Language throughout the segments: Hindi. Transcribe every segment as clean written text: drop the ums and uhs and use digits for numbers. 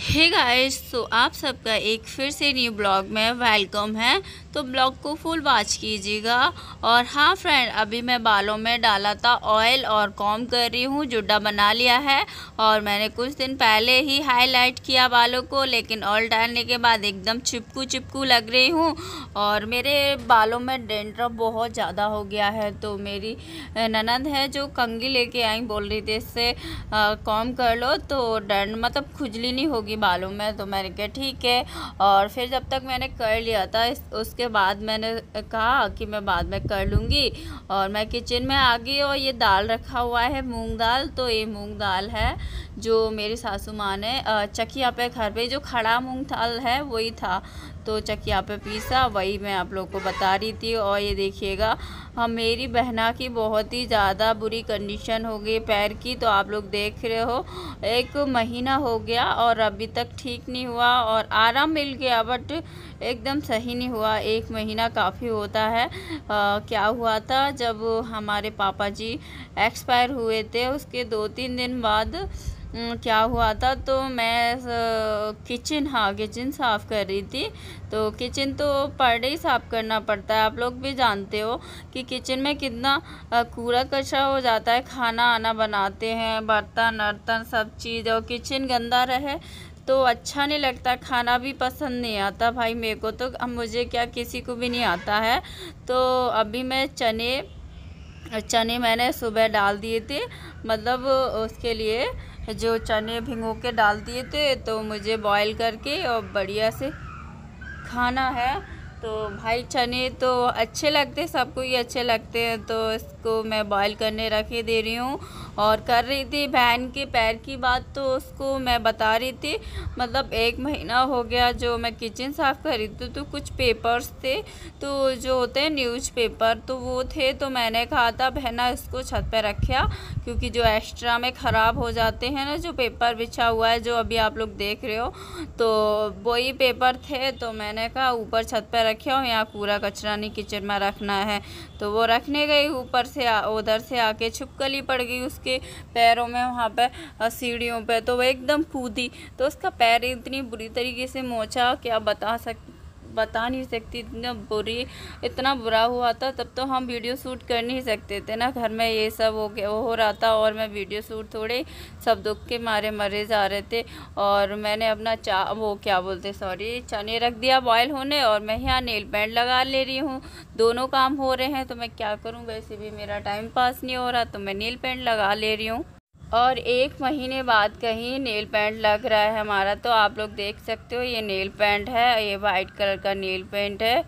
हे गाइस, तो आप सबका एक फिर से न्यू ब्लॉग में वेलकम है। तो ब्लॉग को फुल वॉच कीजिएगा। और हाँ फ्रेंड, अभी मैं बालों में डाला था ऑयल और कॉम्ब कर रही हूँ। जुड्डा बना लिया है और मैंने कुछ दिन पहले ही हाईलाइट किया बालों को, लेकिन ऑयल डालने के बाद एकदम चिपकू चिपकू लग रही हूँ। और मेरे बालों में डेंड्रफ बहुत ज़्यादा हो गया है। तो मेरी ननद है जो कंघी लेके आई, बोल रही थी इससे कॉम्ब कर लो तो मतलब खुजली नहीं होगी बालों में। तो मैंने कहा ठीक है। और फिर जब तक मैंने कर लिया था उसके बाद मैंने कहा कि मैं बाद में कर लूँगी। और मैं किचन में आ गई और ये दाल रखा हुआ है, मूंग दाल। तो ये मूंग दाल है जो मेरी सासू माँ ने चकिया पे घर पे जो खड़ा मूंग दाल है वही था, तो चकिया पे पीसा, वही मैं आप लोग को बता रही थी। और ये देखिएगा, मेरी बहना की बहुत ही ज़्यादा बुरी कंडीशन हो गई पैर की। तो आप लोग देख रहे हो, 1 महीना हो गया और अभी तक ठीक नहीं हुआ। और आराम मिल गया बट एकदम सही नहीं हुआ। 1 महीना काफ़ी होता है। क्या हुआ था, जब हमारे पापा जी एक्सपायर हुए थे उसके 2-3 दिन बाद क्या हुआ था, तो मैं किचन साफ़ कर रही थी। तो किचन तो पर डे ही साफ़ करना पड़ता है, आप लोग भी जानते हो कि किचन में कितना कूड़ा कचरा हो जाता है। खाना आना बनाते हैं, बर्तन वर्तन सब चीज़, और किचन गंदा रहे तो अच्छा नहीं लगता, खाना भी पसंद नहीं आता भाई मेरे को तो। अब मुझे क्या, किसी को भी नहीं आता है। तो अभी मैं चने मैंने सुबह डाल दिए थे, मतलब उसके लिए जो चने भिगो के डाल दिए थे, तो मुझे बॉईल करके और बढ़िया से खाना है। तो भाई चने तो अच्छे लगते, सबको ही अच्छे लगते हैं। तो इसको मैं बॉईल करने रखे दे रही हूँ। और कर रही थी बहन के पैर की बात, तो उसको मैं बता रही थी, मतलब 1 महीना हो गया जो मैं किचन साफ़ कर रही थी। तो कुछ पेपर्स थे, तो जो होते हैं न्यूज़पेपर, तो वो थे। तो मैंने कहा था बहना इसको छत पे रखा, क्योंकि जो एक्स्ट्रा में ख़राब हो जाते हैं ना, जो पेपर बिछा हुआ है जो अभी आप लोग देख रहे हो, तो वही पेपर थे। तो मैंने कहा ऊपर छत पे रखा हो, यहाँ कूड़ा कचरा नहीं किचन में रखना है। तो वो रखने गई, ऊपर से उधर से आके छिपकली पड़ गई उसके पैरों में, वहाँ पे सीढ़ियों पे। तो वो एकदम कूदी, तो उसका पैर इतनी बुरी तरीके से मोचा, क्या बता नहीं सकती, इतना बुरा हुआ था। तब तो हम वीडियो शूट कर नहीं सकते थे ना, घर में ये सब हो रहा था। और मैं वीडियो शूट थोड़े, सब दुख के मारे मरे जा रहे थे। और मैंने अपना चने रख दिया बॉयल होने, और मैं यहाँ नेल पेंट लगा ले रही हूँ। दोनों काम हो रहे हैं, तो मैं क्या करूँ, वैसे भी मेरा टाइम पास नहीं हो रहा, तो मैं नेल पेंट लगा ले रही हूँ। और 1 महीने बाद कहीं नेल पेंट लग रहा है हमारा। तो आप लोग देख सकते हो, ये नेल पेंट है, ये वाइट कलर का नेल पेंट है।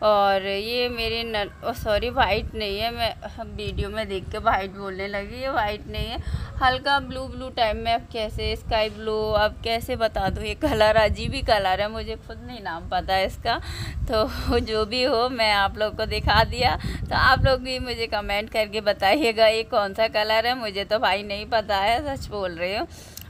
और ये मेरी सॉरी वाइट नहीं है, मैं वीडियो में देख के वाइट बोलने लगी, ये वाइट नहीं है, हल्का ब्लू टाइप में। अब कैसे स्काई ब्लू, अब कैसे बता दूँ, ये कलर अजीब ही कलर है, मुझे खुद नहीं नाम पता है इसका। तो जो भी हो, मैं आप लोग को दिखा दिया। तो आप लोग भी मुझे कमेंट करके बताइएगा ये कौन सा कलर है, मुझे तो भाई नहीं पता है, सच बोल रही हूँ।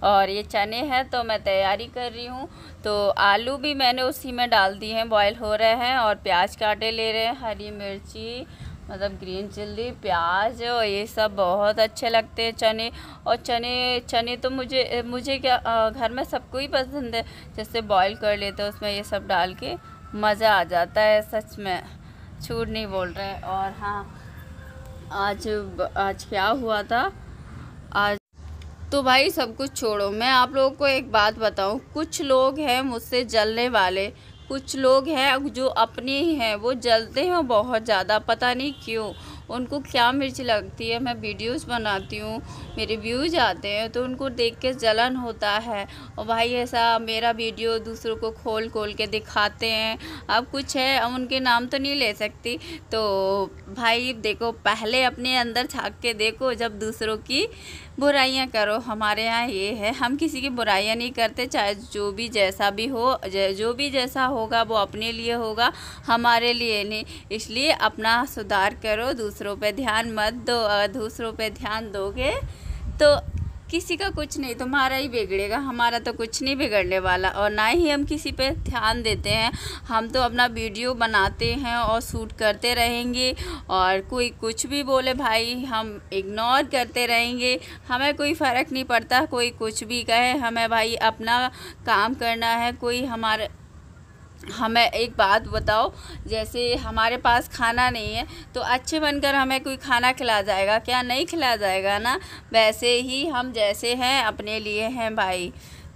और ये चने हैं, तो मैं तैयारी कर रही हूँ। तो आलू भी मैंने उसी में डाल दिए हैं, बॉईल हो रहे हैं। और प्याज काटे ले रहे हैं, हरी मिर्ची, मतलब ग्रीन चिल्ली, प्याज, और ये सब बहुत अच्छे लगते हैं चने। और चने तो मुझे क्या, घर में सबको ही पसंद है। जैसे बॉईल कर लेते हैं, उसमें ये सब डाल के मज़ा आ जाता है, सच में झूठ नहीं बोल रहे हैं। और हाँ, आज क्या हुआ था, आज तो भाई सब कुछ छोड़ो, मैं आप लोगों को एक बात बताऊं। कुछ लोग हैं मुझसे जलने वाले, कुछ लोग हैं जो अपने ही हैं, वो जलते हैं बहुत ज़्यादा, पता नहीं क्यों, उनको क्या मिर्च लगती है। मैं वीडियोस बनाती हूँ, मेरे व्यूज आते हैं, तो उनको देख के जलन होता है। और भाई ऐसा मेरा वीडियो दूसरों को खोल के दिखाते हैं। अब कुछ है, अब उनके नाम तो नहीं ले सकती। तो भाई देखो, पहले अपने अंदर झाँक के देखो, जब दूसरों की बुराइयां करो। हमारे यहाँ ये है, हम किसी की बुराइयां नहीं करते, चाहे जो भी जैसा भी हो, जो भी जैसा होगा वो अपने लिए होगा, हमारे लिए नहीं। इसलिए अपना सुधार करो, दूसरों पे ध्यान मत दो। अगर दूसरों पे ध्यान दोगे तो किसी का कुछ नहीं, तुम्हारा ही बिगड़ेगा, हमारा तो कुछ नहीं बिगड़ने वाला। और ना ही हम किसी पे ध्यान देते हैं, हम तो अपना वीडियो बनाते हैं और शूट करते रहेंगे। और कोई कुछ भी बोले भाई हम इग्नोर करते रहेंगे, हमें कोई फ़र्क नहीं पड़ता। कोई कुछ भी कहे, हमें भाई अपना काम करना है। कोई हमें एक बात बताओ, जैसे हमारे पास खाना नहीं है तो अच्छे बनकर हमें कोई खाना खिला जाएगा क्या? नहीं खिला जाएगा ना। वैसे ही हम जैसे हैं अपने लिए हैं भाई।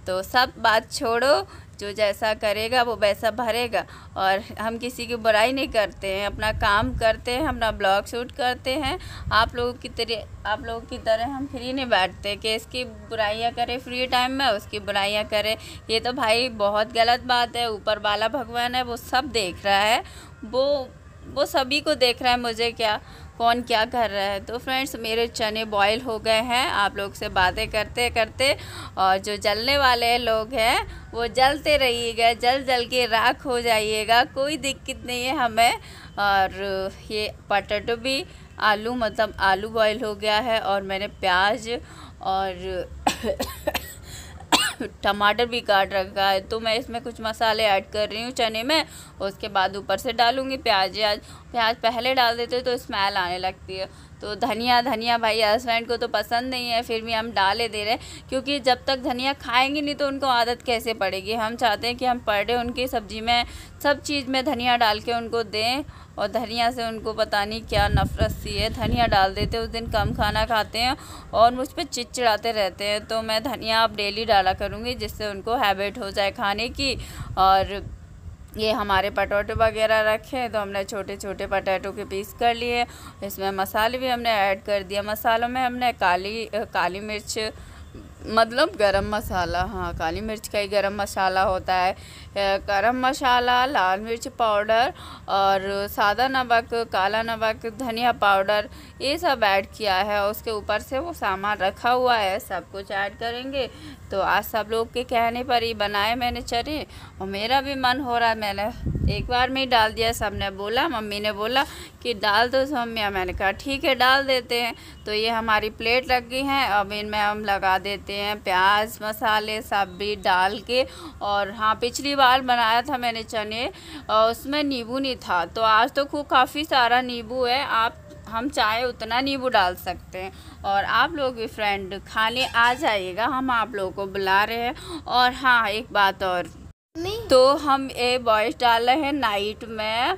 तो सब बात छोड़ो, जो जैसा करेगा वो वैसा भरेगा। और हम किसी की बुराई नहीं करते हैं, अपना काम करते हैं, अपना ब्लॉग शूट करते हैं। आप लोगों की तरह हम फ्री नहीं बैठते कि इसकी बुराइयां करे फ्री टाइम में, उसकी बुराइयां करे। ये तो भाई बहुत गलत बात है। ऊपर वाला भगवान है, वो सब देख रहा है, वो सभी को देख रहा है, मुझे क्या, कौन क्या कर रहा है। तो फ्रेंड्स, मेरे चने बॉईल हो गए हैं आप लोग से बातें करते करते। और जो जलने वाले लोग हैं वो जलते रहिएगा, जल के राख हो जाइएगा, कोई दिक्कत नहीं है हमें। और ये पोटैटो भी आलू बॉईल हो गया है। और मैंने प्याज और टमाटर भी काट रखा है। तो मैं इसमें कुछ मसाले ऐड कर रही हूँ चने में, उसके बाद ऊपर से डालूँगी प्याज पहले डाल देते तो स्मेल आने लगती है। तो धनिया भाई हस्बैंड को तो पसंद नहीं है, फिर भी हम डाले दे रहे हैं, क्योंकि जब तक धनिया खाएंगे नहीं तो उनको आदत कैसे पड़ेगी। हम चाहते हैं कि हम पर डे उनकी सब्ज़ी में सब चीज़ में धनिया डाल के उनको दें। और धनिया से उनको पता नहीं क्या नफ़रत सी है, धनिया डाल देते उस दिन कम खाना खाते हैं और मुझ पर चिड़चिड़ाते रहते हैं। तो मैं धनिया अब डेली डाला करूँगी, जिससे उनको हैबिट हो जाए खाने की। और ये हमारे पोटैटो वगैरह रखे हैं तो हमने छोटे छोटे पोटैटो के पीस कर लिए। इसमें मसाले भी हमने ऐड कर दिया। मसालों में हमने काली मिर्च, मतलब गरम मसाला, हाँ काली मिर्च का ही गरम मसाला होता है, गरम मसाला, लाल मिर्च पाउडर और सादा नमक, काला नमक, धनिया पाउडर, ये सब ऐड किया है। उसके ऊपर से वो सामान रखा हुआ है, सब कुछ ऐड करेंगे। तो आज सब लोग के कहने पर ही बनाए मैंने चने, और मेरा भी मन हो रहा है, मैंने एक बार में ही डाल दिया। सब ने बोला, मम्मी ने बोला कि डाल दो मम्मी, मैंने कहा ठीक है डाल देते हैं। तो ये हमारी प्लेट रख गई हैं, अब इनमें हम लगा देते हैं प्याज, मसाले सब भी डाल के। और हाँ, पिछली बार बनाया था मैंने चने और उसमें नींबू नहीं था, तो आज तो काफ़ी सारा नींबू है। हम चाहे उतना नींबू डाल सकते हैं। और आप लोग भी फ्रेंड खाने आ जाइएगा, हम आप लोगों को बुला रहे हैं। और हाँ, एक बात और, तो हम ये वॉइस डाल रहे हैं नाइट में,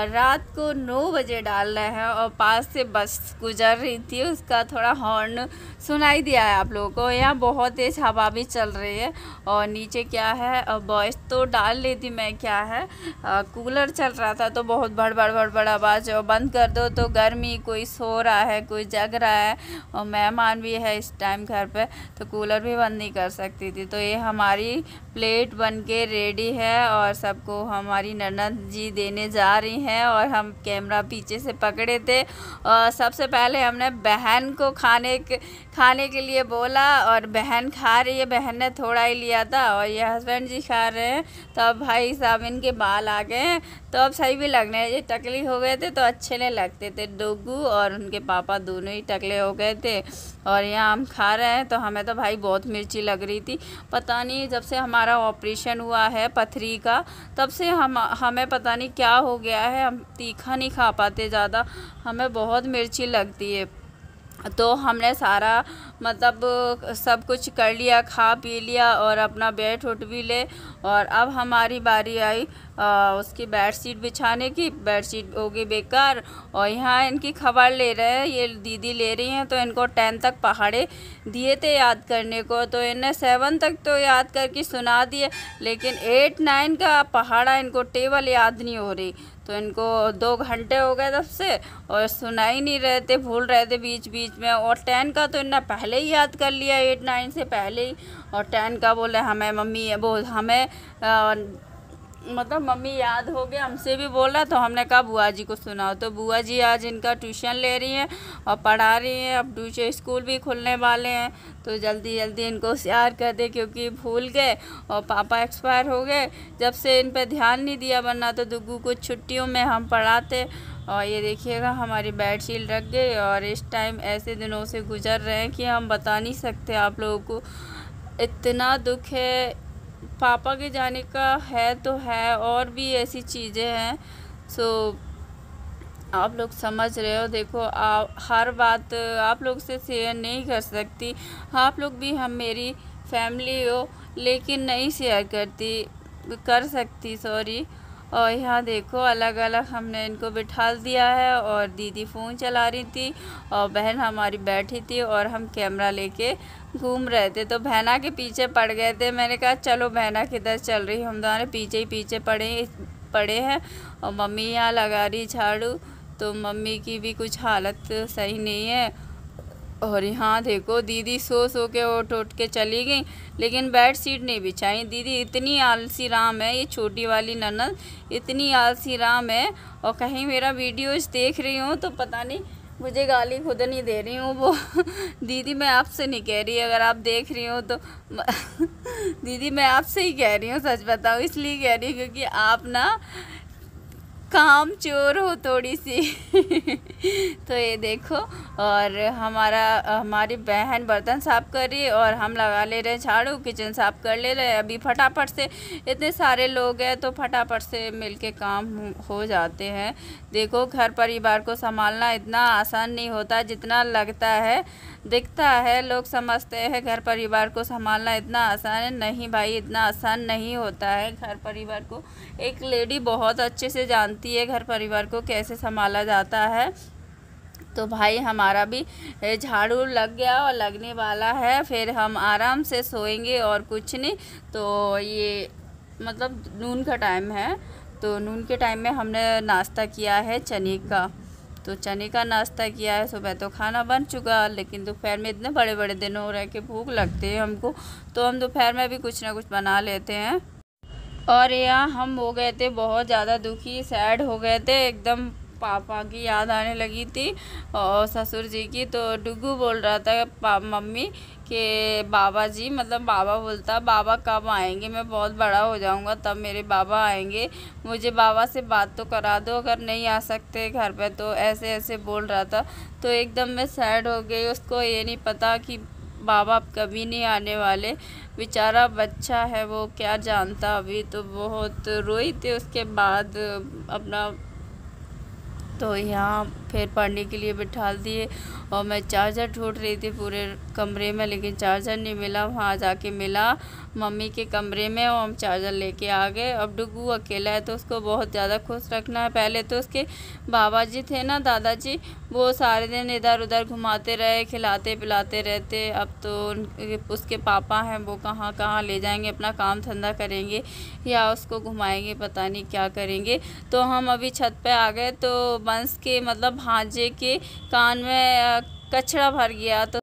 रात को 9 बजे डाल रहे हैं। और पास से बस गुजर रही थी, उसका थोड़ा हॉर्न सुनाई दिया है आप लोगों को। यहाँ बहुत तेज़ हवा भी चल रही है। और नीचे क्या है, वॉइस तो डाल लेती मैं, क्या है कूलर चल रहा था तो बहुत बड़ आवाज़, और बंद कर दो तो गर्मी, कोई सो रहा है, कोई जग रहा है, और मेहमान भी है इस टाइम घर पे, तो कूलर भी बंद नहीं कर सकती थी। तो ये हमारी प्लेट बन के रेडी है और सबको हमारी ननद जी देने जा रही हैं। और हम कैमरा पीछे से पकड़े थे। और सबसे पहले हमने बहन को खाने के लिए बोला, और बहन खा रही है, बहन ने थोड़ा ही लिया था और ये हस्बैंड जी खा रहे हैं। तो अब भाई साहब इनके बाल आ गए हैं तो अब सही भी लगने हैं। ये टकली हो गए थे तो अच्छे नहीं लगते थे, डोगू और उनके पापा दोनों ही टकले हो गए थे। और यहाँ हम खा रहे हैं, तो हमें तो भाई बहुत मिर्ची लग रही थी। पता नहीं, जब से हमारा ऑपरेशन हुआ है पथरी का, तब से हमें पता नहीं क्या हो गया है, हम तीखा नहीं खा पाते ज़्यादा, हमें बहुत मिर्ची लगती है। तो हमने सारा मतलब सब कुछ कर लिया, खा पी लिया और अपना बेड उठ भी ले। और अब हमारी बारी आई उसकी बेडशीट बिछाने की। बेडशीट हो गई बेकार। और यहाँ इनकी खबर ले रहे हैं, ये दीदी ले रही हैं। तो इनको 10 तक पहाड़े दिए थे याद करने को, तो इन्हें 7 तक तो याद करके सुना दिए, लेकिन 8, 9 का पहाड़ा इनको टेबल याद नहीं हो रही। तो इनको 2 घंटे हो गए तब से और सुना ही नहीं रहे थे, भूल रहे थे बीच बीच में। और 10 का तो इन्हें पहले ही याद कर लिया, 8, 9 से पहले ही। और 10 का बोले हमें मम्मी, वो हमें मतलब मम्मी याद हो गया, हमसे भी बोल रहा, तो हमने कहा बुआ जी को सुनाओ। तो बुआ जी आज इनका ट्यूशन ले रही हैं और पढ़ा रही हैं। अब ट्यूशन स्कूल भी खुलने वाले हैं, तो जल्दी जल्दी इनको होशियार कर दे, क्योंकि भूल गए और पापा एक्सपायर हो गए जब से इन पर ध्यान नहीं दिया, वरना तो दुग्गू को छुट्टियों में हम पढ़ाते। और ये देखिएगा हमारी बेडशीट रख गई, और इस टाइम ऐसे दिनों से गुजर रहे हैं कि हम बता नहीं सकते आप लोगों को। इतना दुख है, पापा के जाने का है तो है, और भी ऐसी चीज़ें हैं। सो आप लोग समझ रहे हो। देखो आप हर बात आप लोग से शेयर नहीं कर सकती, आप लोग भी हम मेरी फैमिली हो, लेकिन नहीं शेयर कर सकती, सॉरी। और यहाँ देखो अलग अलग हमने इनको बिठा दिया है, और दीदी फ़ोन चला रही थी और बहन हमारी बैठी थी, और हम कैमरा लेके घूम रहे थे। तो बहना के पीछे पड़ गए थे। मैंने कहा चलो बहना किधर चल रही, हम दोनों पीछे ही पीछे पड़े हैं। और मम्मी यहाँ लगा रही झाड़ू, तो मम्मी की भी कुछ हालत सही नहीं है। और यहाँ देखो दीदी सो के उठ के चली गई, लेकिन बेड शीट नहीं बिछाई। दीदी इतनी आलसी राम है, ये छोटी वाली ननद इतनी आलसी राम है। और कहीं मेरा वीडियोज देख रही हूँ तो पता नहीं, मुझे गाली खुद नहीं दे रही हूँ वो दीदी मैं आपसे नहीं कह रही, अगर आप देख रही हो तो दीदी मैं आपसे ही कह रही हूँ, सच बताओ इसलिए कह रही हूँ क्योंकि आप ना काम चोर हो थोड़ी सी तो ये देखो, और हमारी बहन बर्तन साफ़ कर रही है और हम लगा ले रहे हैं झाड़ू, किचन साफ़ कर ले रहे हैं। अभी फटाफट से, इतने सारे लोग हैं तो फटाफट से मिलके काम हो जाते हैं। देखो घर परिवार को संभालना इतना आसान नहीं होता जितना लगता है, दिखता है। लोग समझते हैं घर परिवार को संभालना इतना आसान है, नहीं भाई इतना आसान नहीं होता है। घर परिवार को एक लेडी बहुत अच्छे से जानती है घर परिवार को कैसे संभाला जाता है। तो भाई हमारा भी झाड़ू लग गया और लगने वाला है, फिर हम आराम से सोएंगे और कुछ नहीं। तो ये मतलब नून का टाइम है, तो नून के टाइम में हमने नाश्ता किया है चने का। तो चने का नाश्ता किया है। सुबह तो खाना बन चुका, लेकिन दोपहर में इतने बड़े बड़े दिन हो रहे कि भूख लगती है हमको, तो हम दोपहर में भी कुछ ना कुछ बना लेते हैं। और यहाँ हम हो गए थे बहुत ज़्यादा दुखी, सैड हो गए थे एकदम। पापा की याद आने लगी थी और ससुर जी की। तो डुगू बोल रहा था मम्मी कि बाबा जी, मतलब बाबा बोलता बाबा कब आएंगे, मैं बहुत बड़ा हो जाऊंगा तब मेरे बाबा आएंगे, मुझे बाबा से बात तो करा दो, अगर नहीं आ सकते घर पे तो। ऐसे ऐसे बोल रहा था। तो एकदम मैं सैड हो गई। उसको ये नहीं पता कि बाबा कभी नहीं आने वाले, बेचारा बच्चा है, वो क्या जानता अभी। तो बहुत रोई थी उसके बाद अपना। तो यहाँ फिर पढ़ने के लिए बिठा दिए, और मैं चार्जर ढूंढ रही थी पूरे कमरे में, लेकिन चार्जर नहीं मिला। वहाँ जाके मिला मम्मी के कमरे में, और हम चार्जर लेके आ गए। अब डुगू अकेला है तो उसको बहुत ज़्यादा खुश रखना है। पहले तो उसके बाबा जी थे ना, दादाजी, वो सारे दिन इधर उधर घुमाते रहे, खिलाते पिलाते रहते। अब तो उसके पापा हैं, वो कहाँ कहाँ ले जाएंगे, अपना काम धंधा करेंगे या उसको घुमाएंगे, पता नहीं क्या करेंगे। तो हम अभी छत पे आ गए, तो बंस के मतलब भांजे के कान में कचरा भर गया। तो